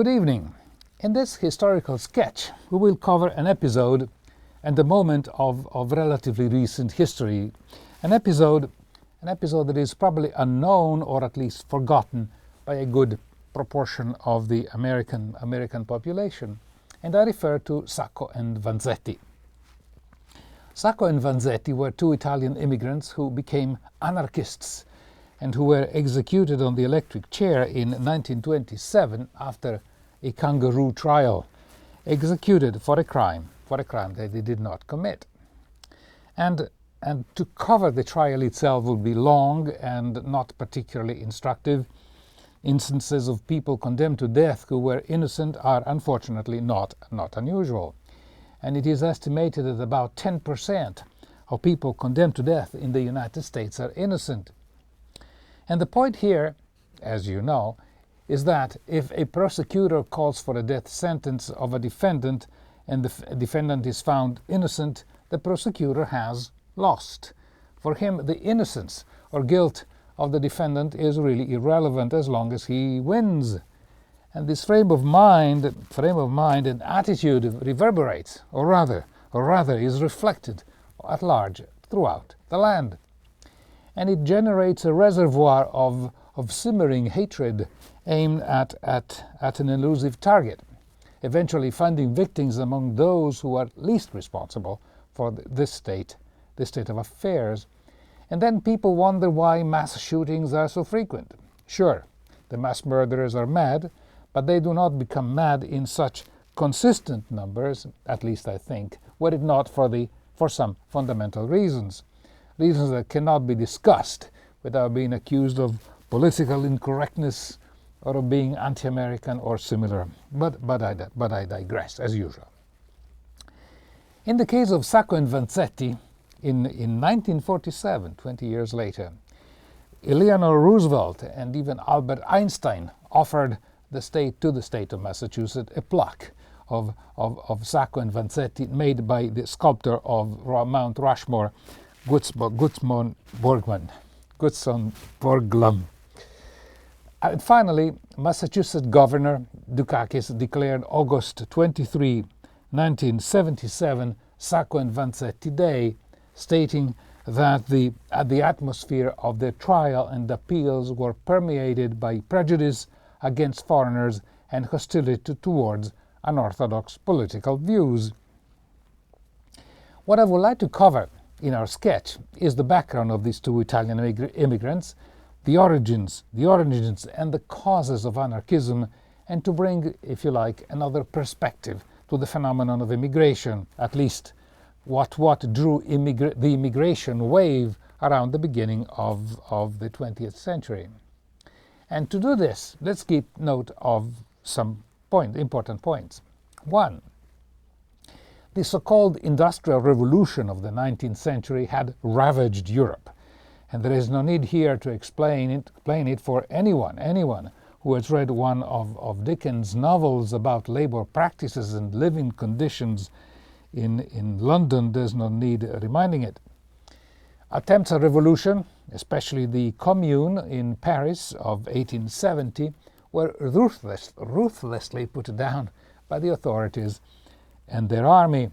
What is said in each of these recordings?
Good evening. In this historical sketch, we will cover an episode and a moment of relatively recent history. An episode that is probably unknown or at least forgotten by a good proportion of the American population. And I refer to Sacco and Vanzetti. Sacco and Vanzetti were two Italian immigrants who became anarchists and who were executed on the electric chair in 1927 after a kangaroo trial, executed for a crime that they did not commit. And to cover the trial itself would be long and not particularly instructive. Instances of people condemned to death who were innocent are unfortunately not unusual. And it is estimated that about 10% of people condemned to death in the United States are innocent. And the point here, as you know, is that if a prosecutor calls for a death sentence of a defendant and the defendant is found innocent, the prosecutor has lost. For him, the innocence or guilt of the defendant is really irrelevant as long as he wins. And this frame of mind and attitude reverberates, or rather is reflected at large throughout the land. And it generates a reservoir of simmering hatred aimed at an elusive target, eventually finding victims among those who are least responsible for this state of affairs. And then people wonder why mass shootings are so frequent. Sure, the mass murderers are mad, but they do not become mad in such consistent numbers, at least I think, were it not for some fundamental reasons that cannot be discussed without being accused of political incorrectness or of being anti-American or similar. But I digress, as usual. In the case of Sacco and Vanzetti, in 1947, 20 years later, Eleanor Roosevelt and even Albert Einstein offered the state of Massachusetts a plaque of Sacco and Vanzetti made by the sculptor of Mount Rushmore, Gutzon Borglum. And finally, Massachusetts Governor Dukakis declared August 23, 1977, Sacco and Vanzetti Day, stating that the atmosphere of the trial and appeals were permeated by prejudice against foreigners and hostility towards unorthodox political views. What I would like to cover in our sketch is the background of these two Italian immigrants, the origins and the causes of anarchism, and to bring, if you like, another perspective to the phenomenon of immigration, at least what drew the immigration wave around the beginning of the 20th century. And to do this, let's keep note of some important points. One, the so-called Industrial Revolution of the 19th century had ravaged Europe, and there is no need here to explain it for anyone who has read one of Dickens' novels about labor practices and living conditions in London. There's no need reminding it. Attempts at revolution, especially the Commune in Paris of 1870, were ruthlessly put down by the authorities and their army.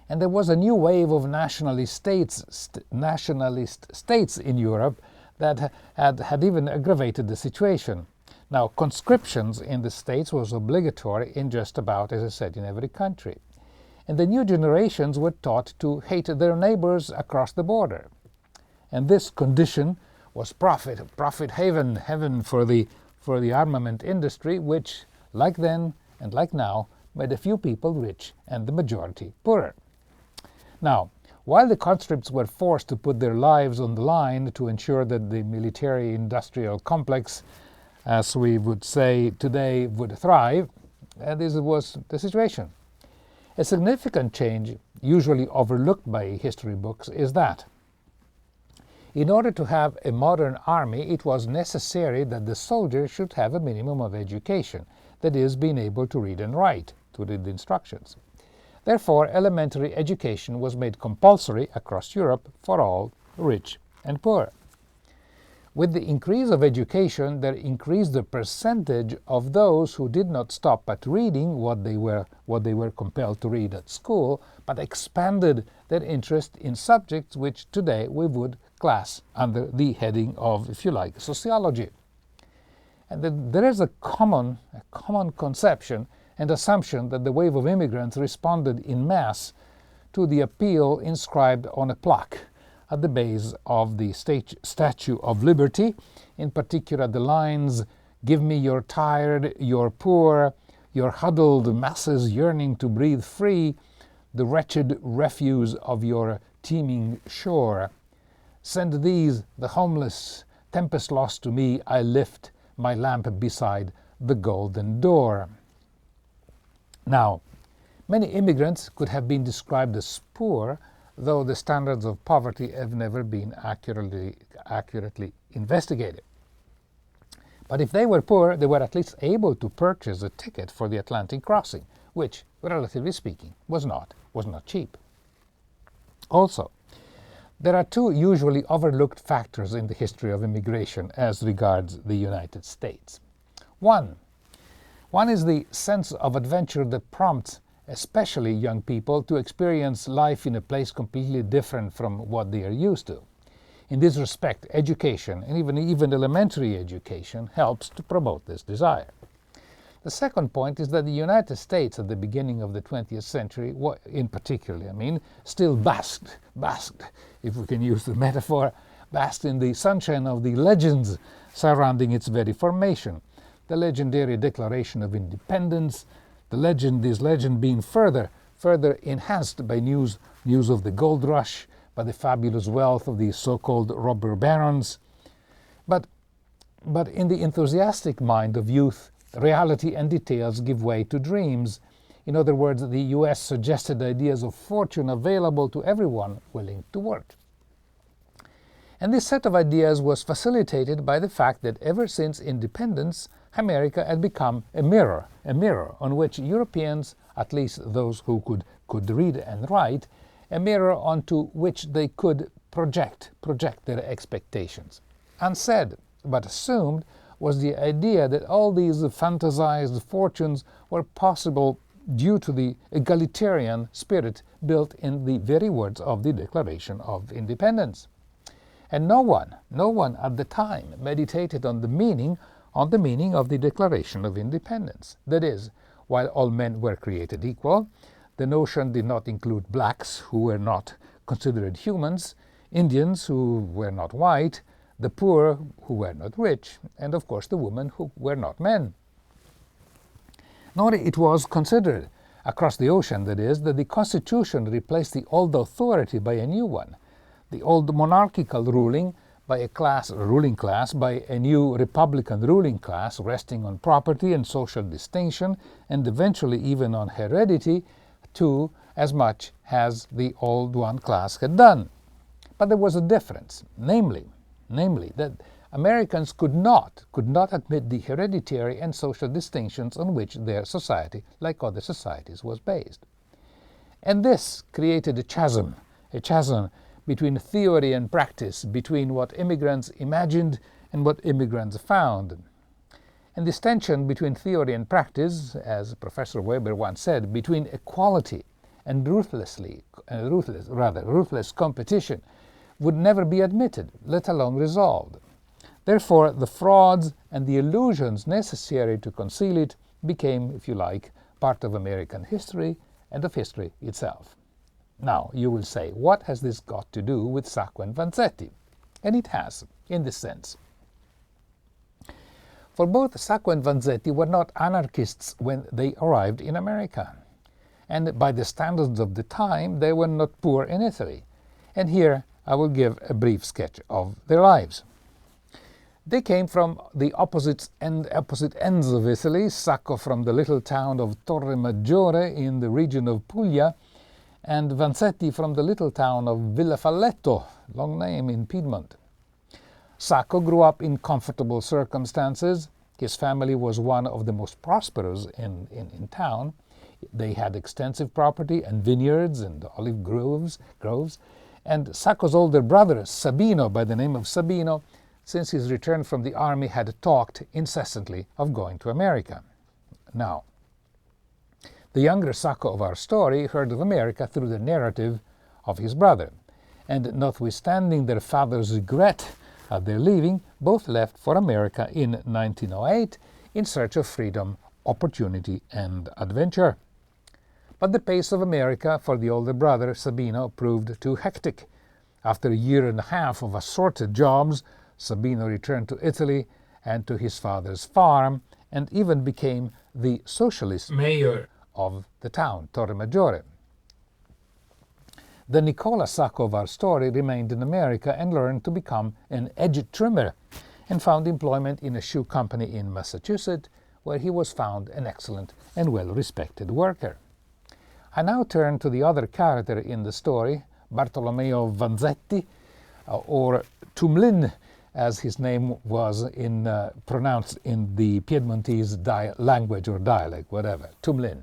And there was a new wave of nationalist states in Europe that had even aggravated the situation. Now, conscriptions in the states was obligatory in just about, as I said, in every country. And the new generations were taught to hate their neighbors across the border. And this condition was profit heaven for the armament industry, which, like then and like now, made a few people rich and the majority poorer. Now, while the conscripts were forced to put their lives on the line to ensure that the military-industrial complex, as we would say today, would thrive, this was the situation. A significant change, usually overlooked by history books, is that in order to have a modern army, it was necessary that the soldier should have a minimum of education, that is, being able to read and write, to read the instructions. Therefore, elementary education was made compulsory across Europe for all, rich and poor. With the increase of education, there increased the percentage of those who did not stop at reading what they were compelled to read at school, but expanded their interest in subjects which today we would class under the heading of, if you like, sociology. And there is a common conception and assumption that the wave of immigrants responded in mass to the appeal inscribed on a plaque at the base of the Statue of Liberty, in particular the lines, "Give me your tired, your poor, your huddled masses yearning to breathe free, the wretched refuse of your teeming shore. Send these, the homeless, tempest lost to me, I lift my lamp beside the golden door." Now, many immigrants could have been described as poor, though the standards of poverty have never been accurately investigated. But if they were poor, they were at least able to purchase a ticket for the Atlantic crossing, which, relatively speaking, was not cheap. Also, there are two usually overlooked factors in the history of immigration as regards the United States. One is the sense of adventure that prompts especially young people to experience life in a place completely different from what they are used to. In this respect, education, and even elementary education, helps to promote this desire. The second point is that the United States at the beginning of the 20th century, in particular, still basked, if we can use the metaphor, basked in the sunshine of the legends surrounding its very formation. The legendary Declaration of Independence, this legend being further enhanced by news of the gold rush, by the fabulous wealth of the so-called robber barons. But in the enthusiastic mind of youth, reality and details give way to dreams. In other words, the US suggested ideas of fortune available to everyone willing to work. And this set of ideas was facilitated by the fact that ever since independence, America had become a mirror on which Europeans, at least those who could read and write, a mirror onto which they could project their expectations. Unsaid, but assumed, was the idea that all these fantasized fortunes were possible due to the egalitarian spirit built in the very words of the Declaration of Independence. And no one at the time meditated on the meaning of the Declaration of Independence. That is, while all men were created equal, the notion did not include blacks who were not considered humans, Indians who were not white, the poor who were not rich, and of course the women who were not men. Nor it was considered, across the ocean that is, that the Constitution replaced the old authority by a new one, the old monarchical ruling by a ruling class, by a new republican ruling class resting on property and social distinction, and eventually even on heredity, too, as much as the old one class had done. But there was a difference, namely that Americans could not admit the hereditary and social distinctions on which their society, like other societies, was based. And this created a chasm between theory and practice, between what immigrants imagined and what immigrants found. And this tension between theory and practice, as Professor Weber once said, between equality and ruthless competition, would never be admitted, let alone resolved. Therefore, the frauds and the illusions necessary to conceal it became, if you like, part of American history and of history itself. Now, you will say, what has this got to do with Sacco and Vanzetti? And it has, in this sense. For both Sacco and Vanzetti were not anarchists when they arrived in America. And by the standards of the time, they were not poor in Italy. And here I will give a brief sketch of their lives. They came from the opposite ends of Italy, Sacco from the little town of Torre Maggiore in the region of Puglia, and Vanzetti from the little town of Villafalletto, long name, in Piedmont. Sacco grew up in comfortable circumstances. His family was one of the most prosperous in town. They had extensive property and vineyards and olive groves. And Sacco's older brother, Sabino, by the name of Sabino, since his return from the army, had talked incessantly of going to America. Now, the younger Sacco of our story heard of America through the narrative of his brother, and notwithstanding their father's regret at their leaving, both left for America in 1908 in search of freedom, opportunity, and adventure. But the pace of America for the older brother, Sabino, proved too hectic. After a year and a half of assorted jobs, Sabino returned to Italy and to his father's farm, and even became the socialist mayor of the town, Torre Maggiore. The Nicola Sacco of our story remained in America and learned to become an edge trimmer, and found employment in a shoe company in Massachusetts, where he was found an excellent and well-respected worker. I now turn to the other character in the story, Bartolomeo Vanzetti, or Tumlin, as his name was pronounced in the Piedmontese language or dialect, whatever, Tumlin.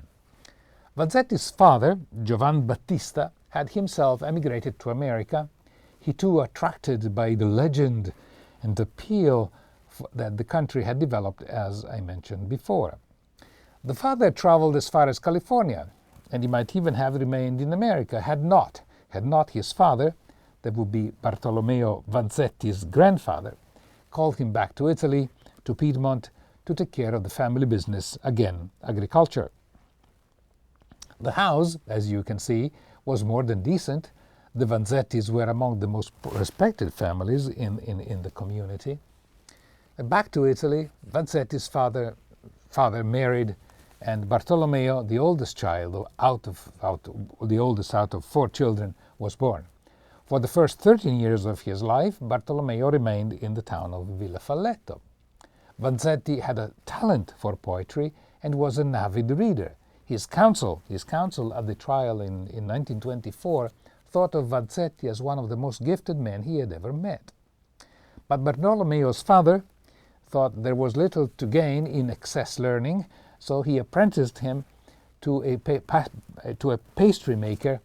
Vanzetti's father, Giovan Battista, had himself emigrated to America, he too attracted by the legend and appeal that the country had developed, as I mentioned before. The father traveled as far as California, and he might even have remained in America had not his father, that would be Bartolomeo Vanzetti's grandfather, called him back to Italy, to Piedmont, to take care of the family business, again, agriculture. The house, as you can see, was more than decent. The Vanzettis were among the most respected families in the community. Back to Italy, Vanzetti's father married, and Bartolomeo, the oldest child out of 4 children, was born. For the first 13 years of his life, Bartolomeo remained in the town of Villafalletto. Vanzetti had a talent for poetry and was an avid reader. His counsel at the trial in 1924 thought of Vanzetti as one of the most gifted men he had ever met. But Bartolomeo's father thought there was little to gain in excess learning, so he apprenticed him to a pastry maker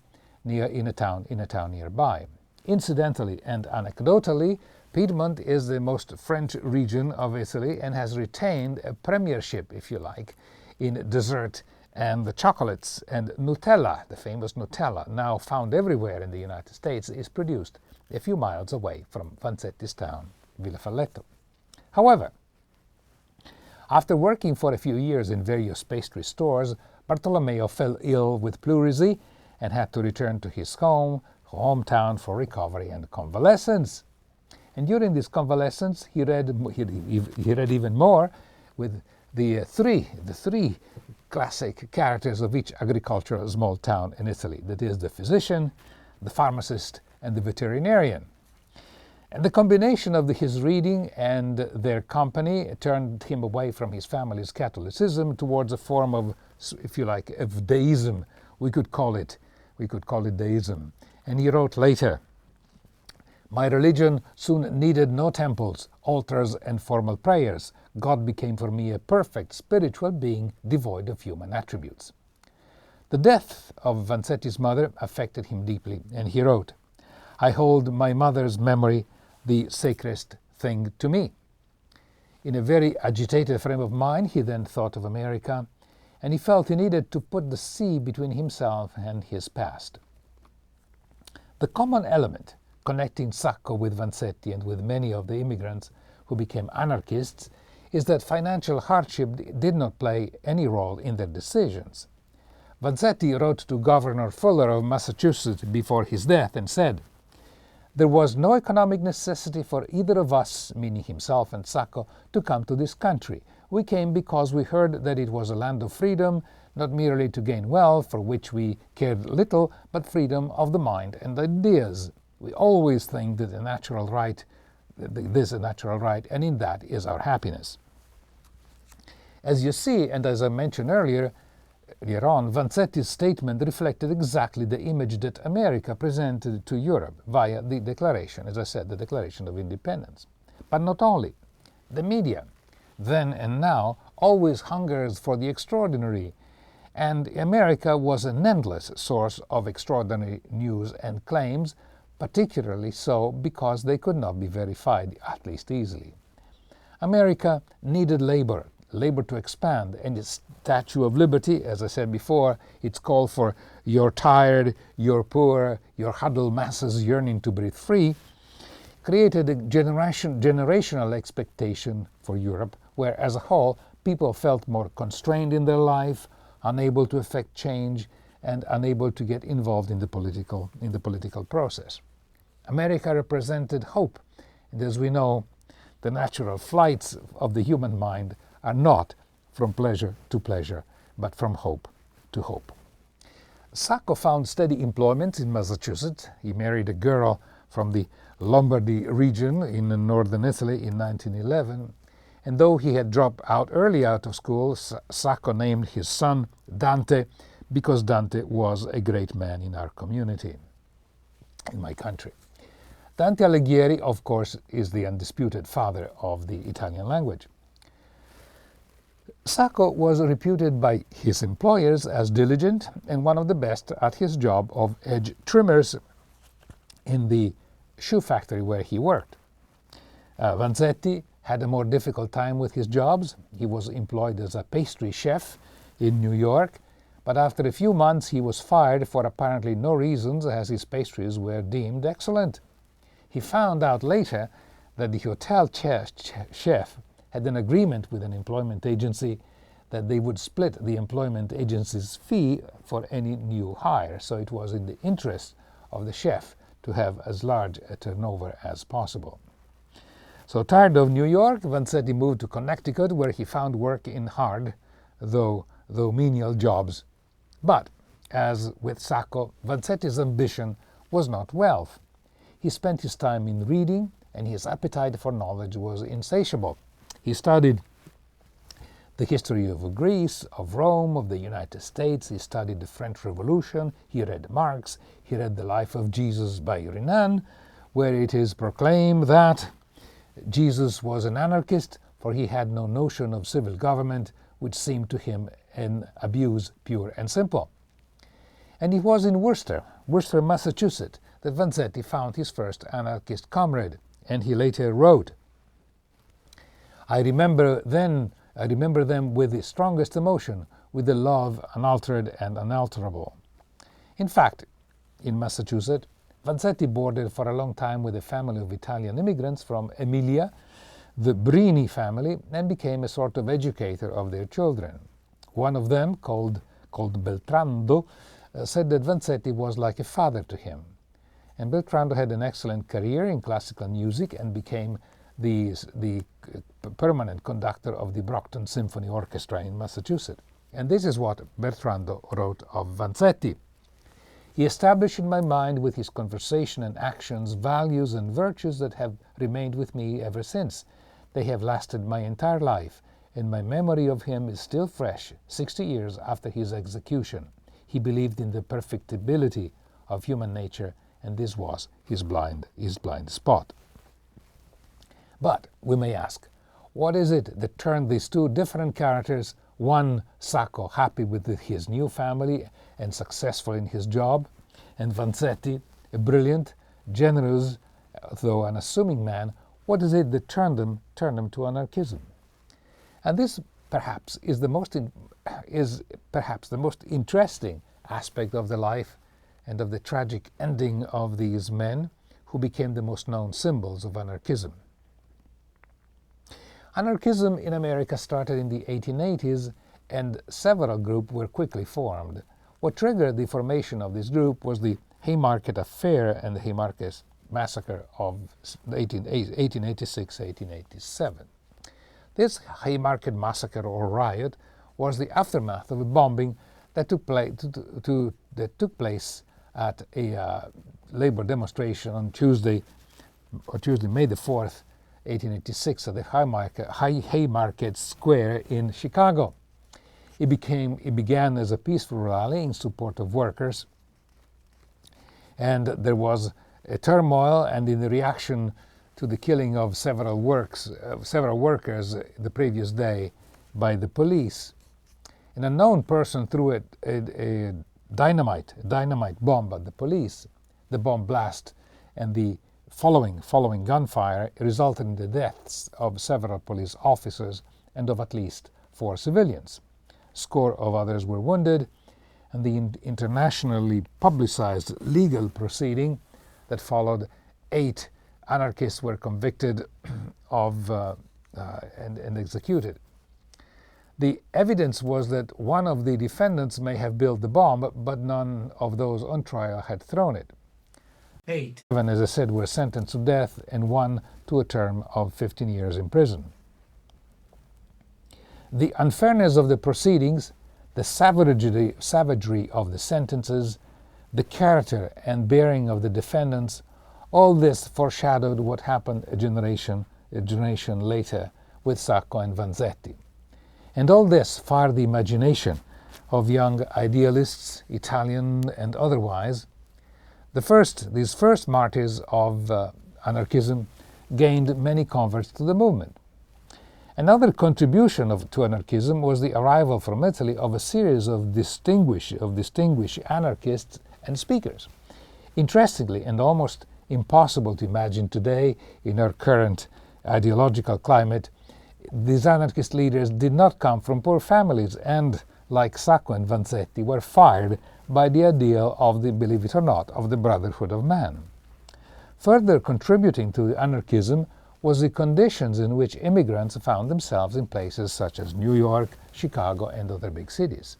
in a town nearby. Incidentally and anecdotally, Piedmont is the most French region of Italy and has retained a premiership, if you like, in dessert and the chocolates, and Nutella, the famous Nutella, now found everywhere in the United States, is produced a few miles away from Vanzetti's town, Villafalletto. However, after working for a few years in various pastry stores, Bartolomeo fell ill with pleurisy and had to return to his hometown for recovery and convalescence. And during this convalescence, he read even more with the three classic characters of each agricultural small town in Italy, that is, the physician, the pharmacist, and the veterinarian. And the combination of his reading and their company turned him away from his family's Catholicism towards a form of, if you like, of deism. We could call it deism. And he wrote later, "My religion soon needed no temples, altars, and formal prayers. God became for me a perfect spiritual being devoid of human attributes." The death of Vanzetti's mother affected him deeply, and he wrote, "I hold my mother's memory the sacredest thing to me." In a very agitated frame of mind, he then thought of America, and he felt he needed to put the sea between himself and his past. The common element connecting Sacco with Vanzetti and with many of the immigrants who became anarchists is that financial hardship did not play any role in their decisions. Vanzetti wrote to Governor Fuller of Massachusetts before his death and said, "There was no economic necessity for either of us," meaning himself and Sacco, "to come to this country. We came because we heard that it was a land of freedom, not merely to gain wealth, for which we cared little, but freedom of the mind and ideas. We always think that there's a natural right, and in that is our happiness." As you see, and as I mentioned earlier on, Vanzetti's statement reflected exactly the image that America presented to Europe via the Declaration, as I said, the Declaration of Independence. But not only. The media, then and now, always hungers for the extraordinary, and America was an endless source of extraordinary news and claims, particularly so because they could not be verified, at least easily. America needed labor to expand, and its Statue of Liberty, as I said before, it's called for "you're tired, you're poor, your huddled masses yearning to breathe free," created a generational expectation for Europe, where as a whole people felt more constrained in their life, unable to effect change, and unable to get involved in the political process. America represented hope, and as we know, the natural flights of the human mind are not from pleasure to pleasure, but from hope to hope. Sacco found steady employment in Massachusetts. He married a girl from the Lombardy region in northern Italy in 1911, and though he had dropped early out of school, Sacco named his son Dante because Dante was a great man in our community, in my country. Dante Alighieri, of course, is the undisputed father of the Italian language. Sacco was reputed by his employers as diligent and one of the best at his job of edge trimmers in the shoe factory where he worked. Vanzetti had a more difficult time with his jobs. He was employed as a pastry chef in New York, but after a few months he was fired for apparently no reasons, as his pastries were deemed excellent. He found out later that the hotel chef had an agreement with an employment agency that they would split the employment agency's fee for any new hire, so it was in the interest of the chef to have as large a turnover as possible. So tired of New York, Vanzetti moved to Connecticut, where he found work in hard, though menial jobs. But, as with Sacco, Vanzetti's ambition was not wealth. He spent his time in reading, and his appetite for knowledge was insatiable. He studied the history of Greece, of Rome, of the United States. He studied the French Revolution. He read Marx. He read The Life of Jesus by Renan, where it is proclaimed that Jesus was an anarchist, for he had no notion of civil government, which seemed to him an abuse pure and simple. And it was in Worcester, Massachusetts, that Vanzetti found his first anarchist comrade, and he later wrote, I remember them with the strongest emotion, with the love unaltered and unalterable. In fact, in Massachusetts, Vanzetti boarded for a long time with a family of Italian immigrants from Emilia, the Brini family, and became a sort of educator of their children. One of them, called Beltrando, said that Vanzetti was like a father to him. And Beltrando had an excellent career in classical music and became the permanent conductor of the Brockton Symphony Orchestra in Massachusetts. And this is what Beltrando wrote of Vanzetti. He established in my mind with his conversation and actions values and virtues that have remained with me ever since. They have lasted my entire life, and my memory of him is still fresh, 60 years after his execution. He believed in the perfectibility of human nature, and this was his blind spot. But we may ask, what is it that turned these two different characters, one Sacco happy with his new family and successful in his job, and Vanzetti, a brilliant, generous, though unassuming man, what is it that turned them to anarchism? And this perhaps is the most interesting aspect of the life and of the tragic ending of these men who became the most known symbols of anarchism. Anarchism in America started in the 1880s, and several groups were quickly formed. What triggered the formation of this group was the Haymarket Affair and the Haymarket Massacre of 1886-1887. This Haymarket Massacre or riot was the aftermath of a bombing that took place at a labor demonstration on Tuesday, May the 4th, 1886, at the Haymarket Square in Chicago. It began as a peaceful rally in support of workers, and there was a turmoil, and in the reaction to the killing of several workers the previous day by the police, an unknown person threw a dynamite bomb at the police. The bomb blast and the following gunfire resulted in the deaths of several police officers and of at least 4 civilians. A score of others were wounded, and the internationally publicized legal proceeding that followed, 8 anarchists were convicted of and executed. The evidence was that one of the defendants may have built the bomb, but none of those on trial had thrown it. 8. 7, as I said, were sentenced to death, and 1 to a term of 15 years in prison. The unfairness of the proceedings, the savagery of the sentences, the character and bearing of the defendants, all this foreshadowed what happened a generation later with Sacco and Vanzetti. And all this fired the imagination of young idealists, Italian and otherwise. These first martyrs of anarchism gained many converts to the movement. Another contribution to anarchism was the arrival from Italy of a series of distinguished anarchists and speakers. Interestingly, and almost impossible to imagine today in our current ideological climate, these anarchist leaders did not come from poor families and, like Sacco and Vanzetti, were fired by the ideal of the, believe it or not, of the brotherhood of man. Further contributing to anarchism was the conditions in which immigrants found themselves in places such as New York, Chicago, and other big cities.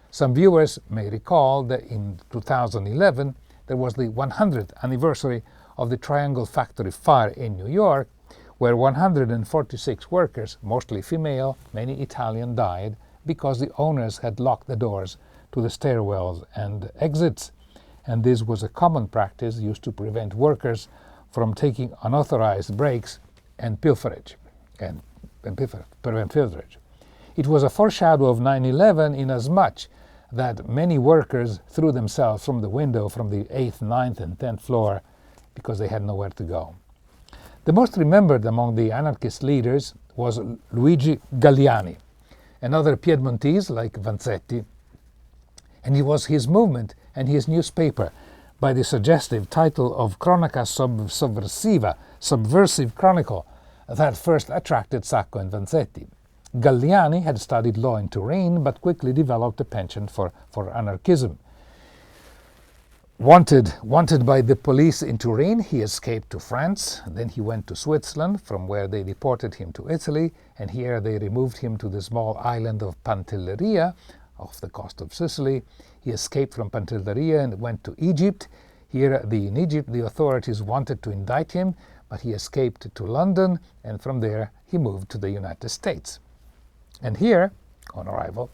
Some viewers may recall that in 2011 there was the 100th anniversary of the Triangle Factory fire in New York, where 146 workers, mostly female, many Italian, died because the owners had locked the doors to the stairwells and exits, and this was a common practice used to prevent workers from taking unauthorized breaks and pilferage, prevent pilferage. It was a foreshadow of 9/11 inasmuch that many workers threw themselves from the window from the 8th, 9th, and 10th floor because they had nowhere to go. The most remembered among the anarchist leaders was Luigi Galliani, another Piedmontese like Vanzetti, and it was his movement and his newspaper, by the suggestive title of Cronaca Sovversiva, Subversive Chronicle, that first attracted Sacco and Vanzetti. Galliani had studied law in Turin, but quickly developed a penchant for anarchism. Wanted by the police in Turin, he escaped to France. Then he went to Switzerland, from where they deported him to Italy, and here they removed him to the small island of Pantelleria, off the coast of Sicily. He escaped from Pantelleria and went to Egypt. In Egypt, the authorities wanted to indict him, but he escaped to London, and from there he moved to the United States. And here, on arrival,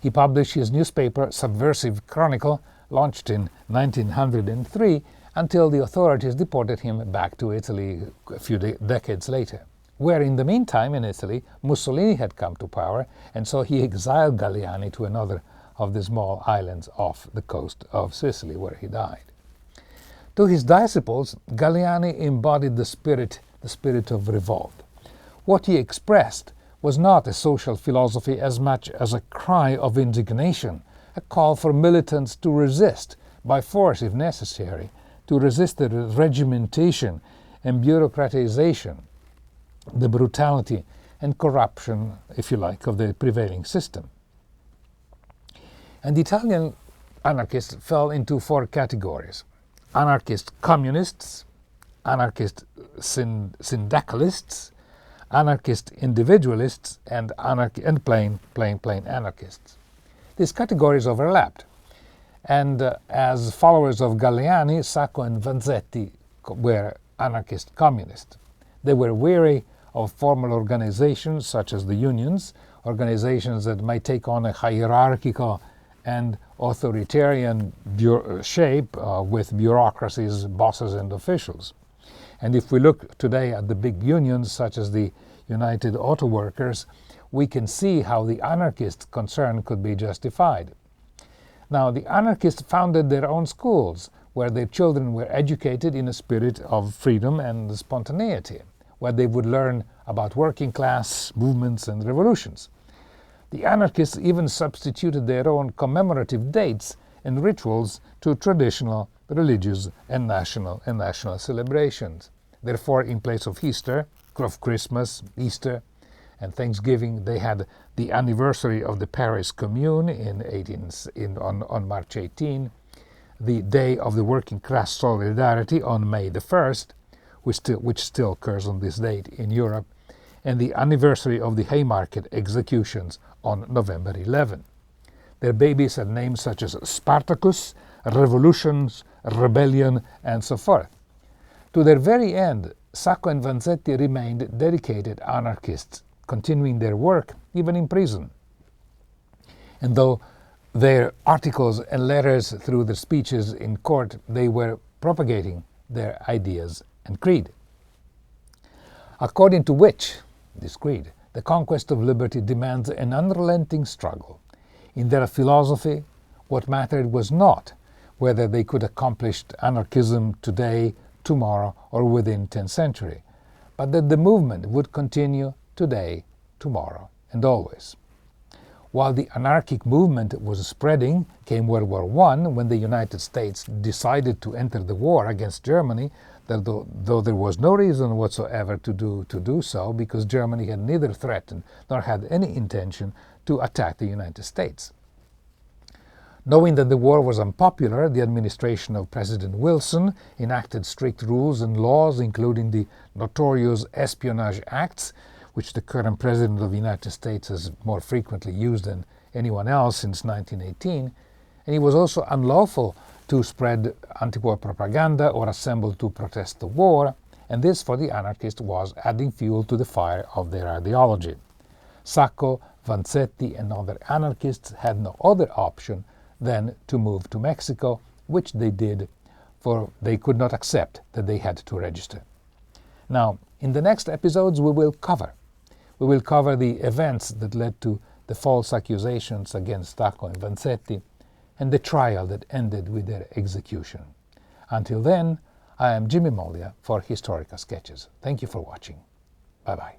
he published his newspaper Subversive Chronicle, launched in 1903, until the authorities deported him back to Italy a few decades later, where in the meantime in Italy Mussolini had come to power, and so he exiled Galliani to another of the small islands off the coast of Sicily, where he died. To his disciples, Galliani embodied the spirit of revolt. What he expressed was not a social philosophy as much as a cry of indignation, a call for militants to resist, by force if necessary, to resist the regimentation and bureaucratization, the brutality and corruption, if you like, of the prevailing system. And the Italian anarchists fell into 4 categories: anarchist communists, anarchist syndicalists, anarchist individualists, and plain anarchists. These categories overlapped, and as followers of Galliani, Sacco and Vanzetti were anarchist communists. They were weary of formal organizations such as the unions, organizations that might take on a hierarchical and authoritarian shape with bureaucracies, bosses, and officials. And if we look today at the big unions such as the United Auto Workers, we can see how the anarchist concern could be justified. Now, the anarchists founded their own schools, where their children were educated in a spirit of freedom and spontaneity, where they would learn about working class movements and revolutions. The anarchists even substituted their own commemorative dates and rituals to traditional religious and national celebrations. Therefore, in place of Easter, of Christmas, Easter, and Thanksgiving, they had the anniversary of the Paris Commune on March 18, the Day of the Working Class Solidarity on May the 1st, which still occurs on this date in Europe, and the anniversary of the Haymarket executions on November 11. Their babies had names such as Spartacus, Revolutions, Rebellion, and so forth. To their very end, Sacco and Vanzetti remained dedicated anarchists, continuing their work even in prison. And though their articles and letters through their speeches in court, they were propagating their ideas and creed. According to which, this creed, the conquest of liberty demands an unrelenting struggle. In their philosophy, what mattered was not whether they could accomplish anarchism today, tomorrow, or within 10th century, but that the movement would continue today, tomorrow, and always. While the anarchic movement was spreading, came World War I, when the United States decided to enter the war against Germany, though there was no reason whatsoever to do so, because Germany had neither threatened nor had any intention to attack the United States. Knowing that the war was unpopular, the administration of President Wilson enacted strict rules and laws, including the notorious Espionage Acts, which the current President of the United States has more frequently used than anyone else since 1918, and it was also unlawful to spread anti-war propaganda or assemble to protest the war, and this for the anarchists was adding fuel to the fire of their ideology. Sacco, Vanzetti, and other anarchists had no other option than to move to Mexico, which they did, for they could not accept that they had to register. Now, in the next episodes we will cover the events that led to the false accusations against Sacco and Vanzetti and the trial that ended with their execution. Until then, I am Jimmy Moglia for Historical Sketches. Thank you for watching. Bye-bye.